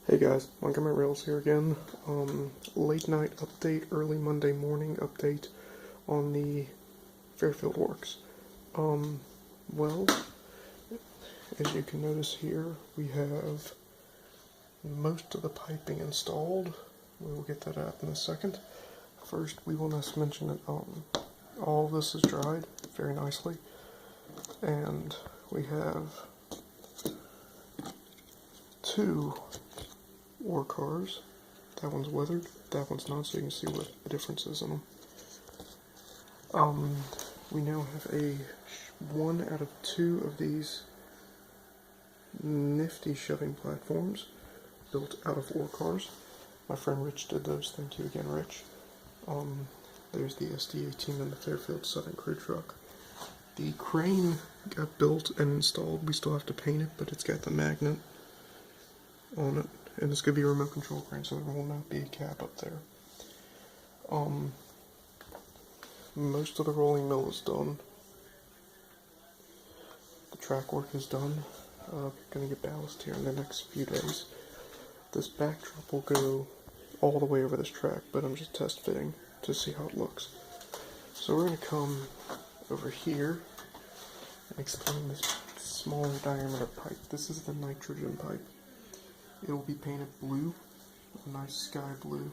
Hey guys, Montgomery Rails here again. Late night update, early Monday morning update on the Fairfield Works. Well, as you can notice here, we have most of the piping installed. We will get that out in a second. First, we will just mention that all of this is dried very nicely, and we have two ore cars. That one's weathered, that one's not, so you can see what the difference is in them. We now have one out of two of these nifty shoving platforms built out of ore cars. My friend Rich did those. Thank you again, Rich. There's the SD18 and the Fairfield Southern Crew Truck. The crane got built and installed. We still have to paint it, but it's got the magnet on it, and it's going to be a remote control crane, so there will not be a cab up there. Most of the rolling mill is done. The track work is done. Going to get ballast here in the next few days. This backdrop will go all the way over this track, but I'm just test fitting to see how it looks. So we're going to come over here and explain this smaller diameter pipe. This is the nitrogen pipe. It will be painted blue, a nice sky blue,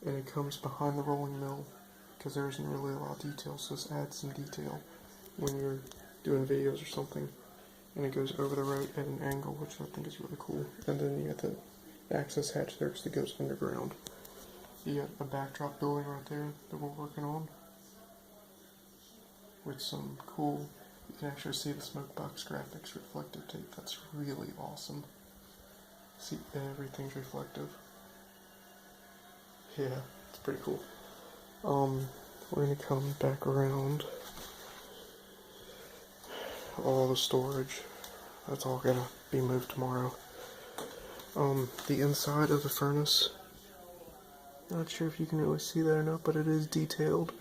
and it comes behind the rolling mill because there isn't really a lot of detail, so this adds some detail when you're doing videos or something. And it goes over the road at an angle, which I think is really cool. And then you got the access hatch there because it goes underground. You got a backdrop building right there that we're working on with some cool, you can actually see the Smokebox graphics reflective tape. That's really awesome. See, everything's reflective. Yeah, it's pretty cool. We're gonna come back around. All the storage, that's all gonna be moved tomorrow. The inside of the furnace, not sure if you can really see that or not, but it is detailed.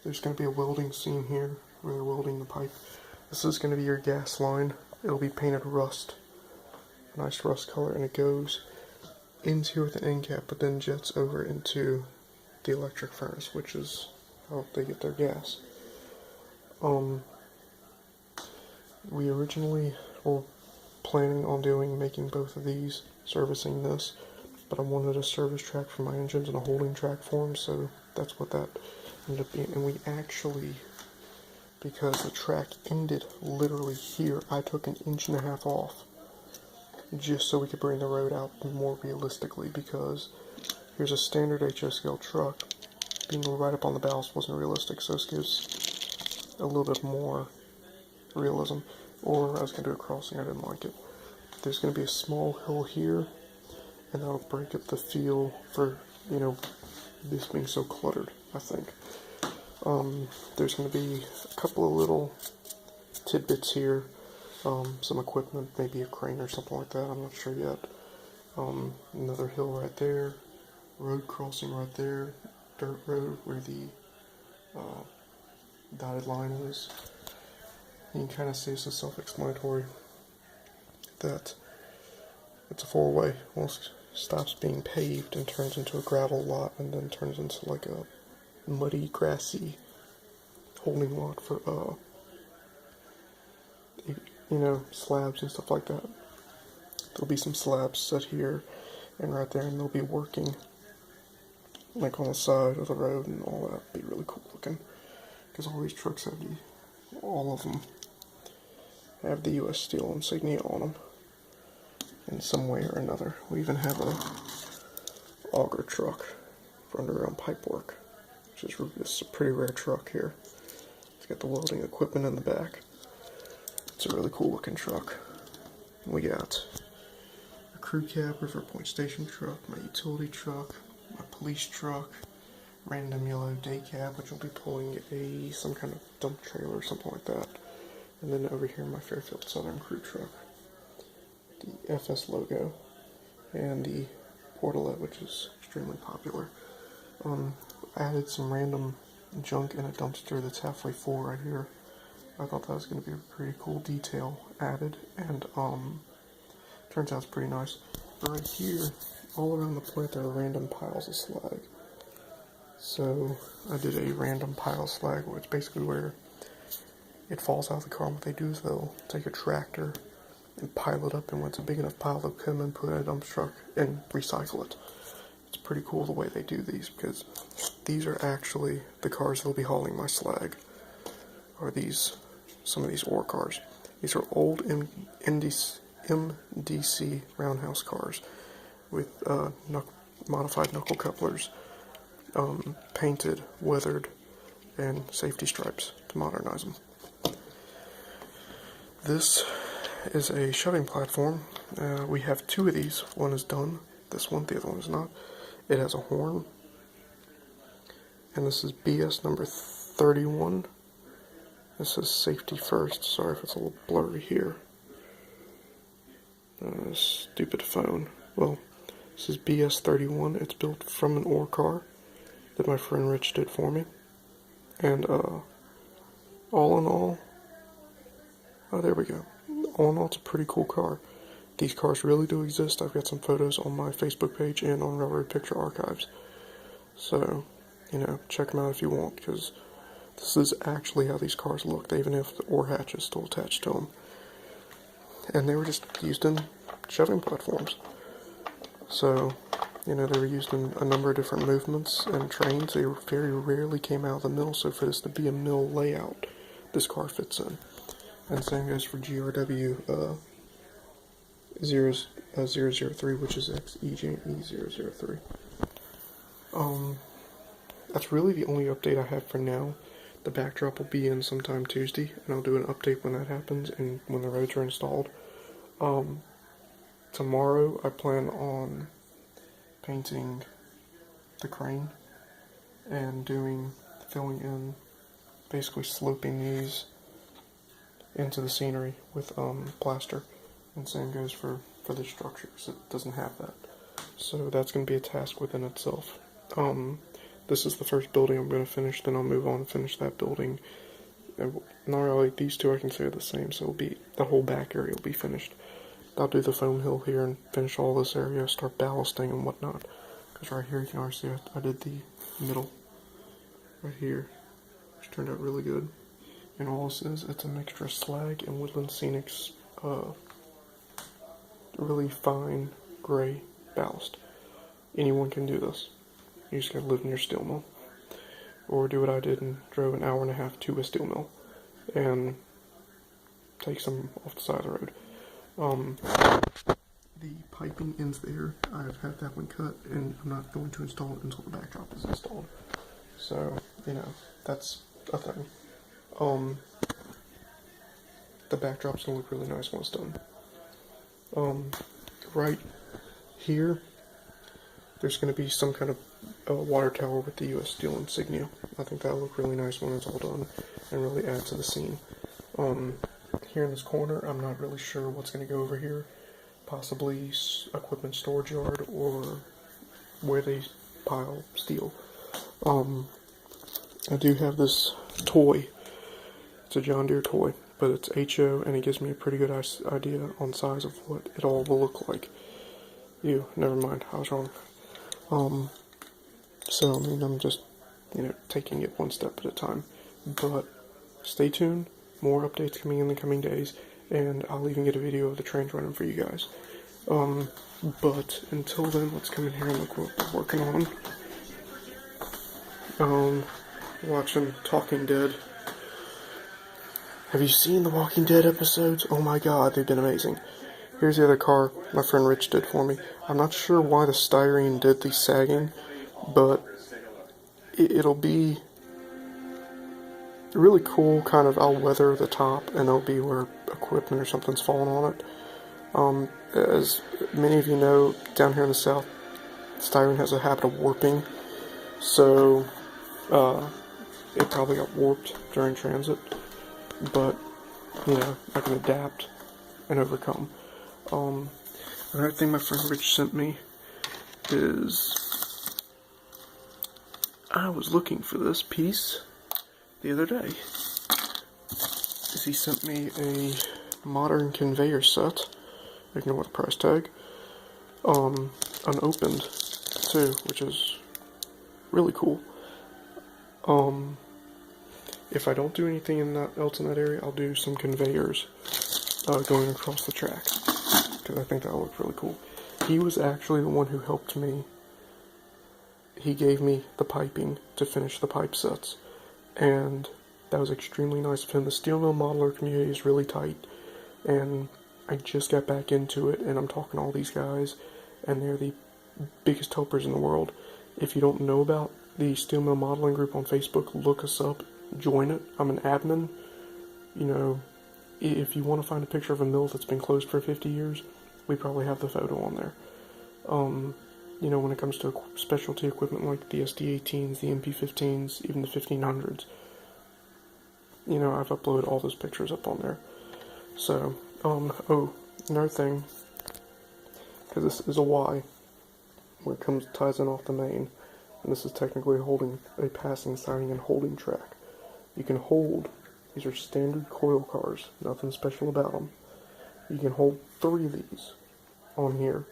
There's going to be a welding seam here where they're welding the pipe. This is going to be your gas line. It'll be painted rust, a nice rust color, and it goes into here with an end cap, but then jets over into the electric furnace, which is how they get their gas. We originally were planning on making both of these, servicing this, but I wanted a service track for my engines and a holding track for them, so that's what that ended up being. And we actually, because the track ended literally here, I took an inch and a half off just so we could bring the road out more realistically, because here's a standard HO scale truck. Being right up on the ballast wasn't realistic, so this gives a little bit more realism. Or I was going to do a crossing, I didn't like it. There's going to be a small hill here, and that'll break up the feel for, this being so cluttered, I think. There's going to be a couple of little tidbits here, some equipment, maybe a crane or something like that, I'm not sure yet. Another hill right there, road crossing right there, dirt road where the dotted line is. You can kind of see it's self-explanatory that it's a four-way. Once it stops being paved and turns into a gravel lot, and then turns into like a muddy, grassy holding lot for, slabs and stuff like that. There'll be some slabs set here and right there, and they'll be working like on the side of the road and all that. Be really cool looking, because all these trucks have all of them have the U.S. Steel insignia on them in some way or another. We even have a auger truck for underground pipe work, which is a pretty rare truck here. It's got the welding equipment in the back. It's a really cool looking truck. We got a crew cab, River Point Station truck, my utility truck, my police truck, random yellow day cab, which will be pulling some kind of dump trailer or something like that. And then over here, my Fairfield Southern Crew truck, the FS logo, and the Portalet, which is extremely popular. Added some random junk in a dumpster that's halfway full right here. I thought that was going to be a pretty cool detail added, and turns out it's pretty nice. Right here, all around the plant, there are random piles of slag. So I did a random pile of slag, which basically where it falls out of the car. And what they do is they'll take a tractor and pile it up, and when it's a big enough pile, they'll come and put it in a dump truck and recycle it. It's pretty cool the way they do these, because these are actually the cars that'll be hauling my slag. Are these some of these ore cars? These are old MDC roundhouse cars with modified knuckle couplers, painted, weathered, and safety stripes to modernize them. This is a shoving platform. We have two of these. One is done. This one, the other one is not. It has a horn. And this is BS number 31. This is safety first. Sorry if it's a little blurry here. Stupid phone. Well, this is BS 31. It's built from an ore car that my friend Rich did for me. And all in all, there we go. All in all, it's a pretty cool car. These cars really do exist. I've got some photos on my Facebook page and on Railroad Picture Archives. So, check them out if you want, because this is actually how these cars look. They even have the ore hatches still attached to them. And they were just used in shoving platforms. So, they were used in a number of different movements and trains. They very rarely came out of the mill, so for this to be a mill layout, this car fits in. And same goes for GRW 003, which is XEJE003. That's really the only update I have for now. The backdrop will be in sometime Tuesday, and I'll do an update when that happens and when the roads are installed. Tomorrow I plan on painting the crane and filling in, basically sloping these into the scenery with plaster, and same goes for the structure, because it doesn't have that. So that's going to be a task within itself. This is the first building I'm going to finish, then I'll move on and finish that building. And not really, these two I can say are the same, so the whole back area will be finished. I'll do the foam hill here and finish all this area, start ballasting and whatnot. Because right here you can already see I did the middle right here, which turned out really good. And all this is, it's a mixture of slag and Woodland Scenics, really fine gray ballast. Anyone can do this. You just gotta live near a steel mill. Or do what I did and drove an hour and a half to a steel mill and take some off the side of the road. The piping ends there. I've had that one cut, and I'm not going to install it until the backdrop is installed. So, that's a thing. The backdrop's gonna look really nice when it's done. Right here, there's gonna be some kind of water tower with the U.S. Steel insignia. I think that'll look really nice when it's all done and really add to the scene. Here in this corner, I'm not really sure what's going to go over here. Possibly equipment storage yard or where they pile steel. I do have this toy. It's a John Deere toy, but it's HO, and it gives me a pretty good idea on size of what it all will look like. Never mind, I was wrong. So, I'm just, taking it one step at a time. But stay tuned. More updates coming in the coming days, and I'll even get a video of the trains running for you guys. But until then, let's come in here and look what we're working on. Watching Talking Dead. Have you seen the Walking Dead episodes? Oh my god, they've been amazing. Here's the other car my friend Rich did for me. I'm not sure why the styrene did the sagging, but it'll be really cool. Kind of, I'll weather the top, and it'll be where equipment or something's falling on it. As many of you know, down here in the south, styrene has a habit of warping, so it probably got warped during transit, but I can adapt and overcome. Another thing my friend Rich sent me is, I was looking for this piece the other day. is he sent me a modern conveyor set, ignore the price tag, unopened too, which is really cool. If I don't do anything else in that area, I'll do some conveyors going across the track, because I think that would look really cool. He was actually the one who helped me. He gave me the piping to finish the pipe sets, and that was extremely nice of him. The steel mill modeler community is really tight, and I just got back into it, and I'm talking to all these guys, and they're the biggest helpers in the world. If you don't know about the steel mill modeling group on Facebook, look us up, join it. I'm an admin. You know, if you want to find a picture of a mill that's been closed for 50 years, we probably have the photo on there. You know, when it comes to specialty equipment like the SD18s, the MP15s, even the 1500s, you know, I've uploaded all those pictures up on there. So, oh, another thing, because this is a Y, where it ties in off the main, and this is technically holding a passing, siding, and holding track. You can hold, these are standard coil cars, nothing special about them. You can hold 3 of these on here,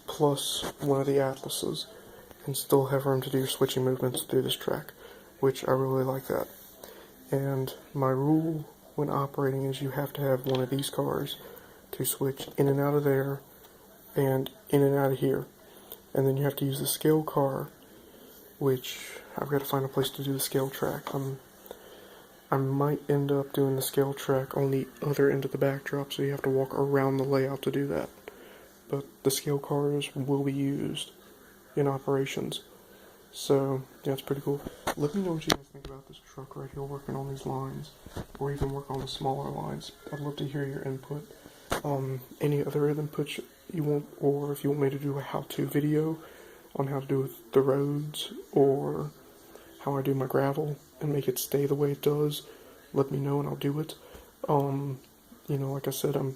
plus one of the Atlases, and still have room to do your switching movements through this track, which I really like that. And my rule when operating is you have to have one of these cars to switch in and out of there, and in and out of here. And then you have to use the scale car, which I've got to find a place to do the scale track. I might end up doing the scale track on the other end of the backdrop, so you have to walk around the layout to do that. But the scale cars will be used in operations. So, yeah, it's pretty cool. Let me know what you guys think about this truck right here, working on these lines, or even work on the smaller lines. I'd love to hear your input. Any other input you want, or if you want me to do a how-to video on how to do the roads, or how I do my gravel and make it stay the way it does, let me know and I'll do it. You know, like I said, I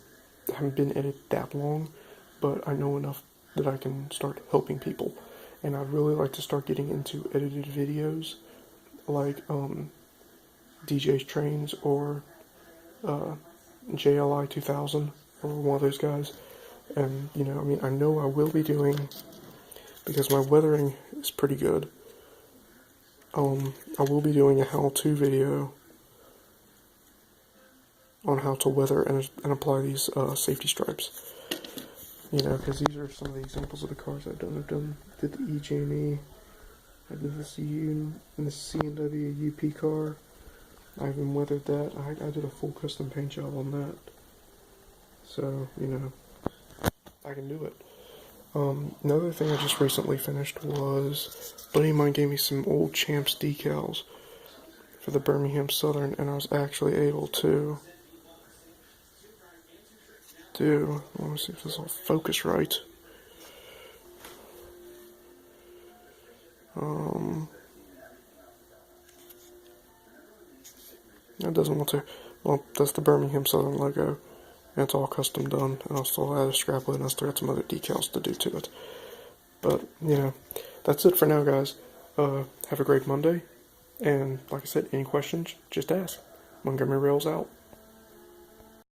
haven't been in it that long, but I know enough that I can start helping people. And I'd really like to start getting into edited videos, like DJ's Trains or JLI 2000, or one of those guys. And, you know, I mean, I know I will be doing, because my weathering is pretty good, I will be doing a how-to video on how to weather and apply these safety stripes. You know, because these are some of the examples of the cars I've done. Did the EJ&E, I did the CU and the C&W UP car. I even weathered that. I did a full custom paint job on that. So, you know, I can do it. Another thing I just recently finished was, a buddy of mine gave me some old Champs decals for the Birmingham Southern, and I was actually able to let me see if this will focus right. It doesn't want to. Well, that's the Birmingham Southern logo, and it's all custom done, and I'll still add a scrapwood, and I still got some other decals to do to it. But, you know, that's it for now, guys. Have a great Monday, and like I said, any questions, just ask. Montgomery Rails out.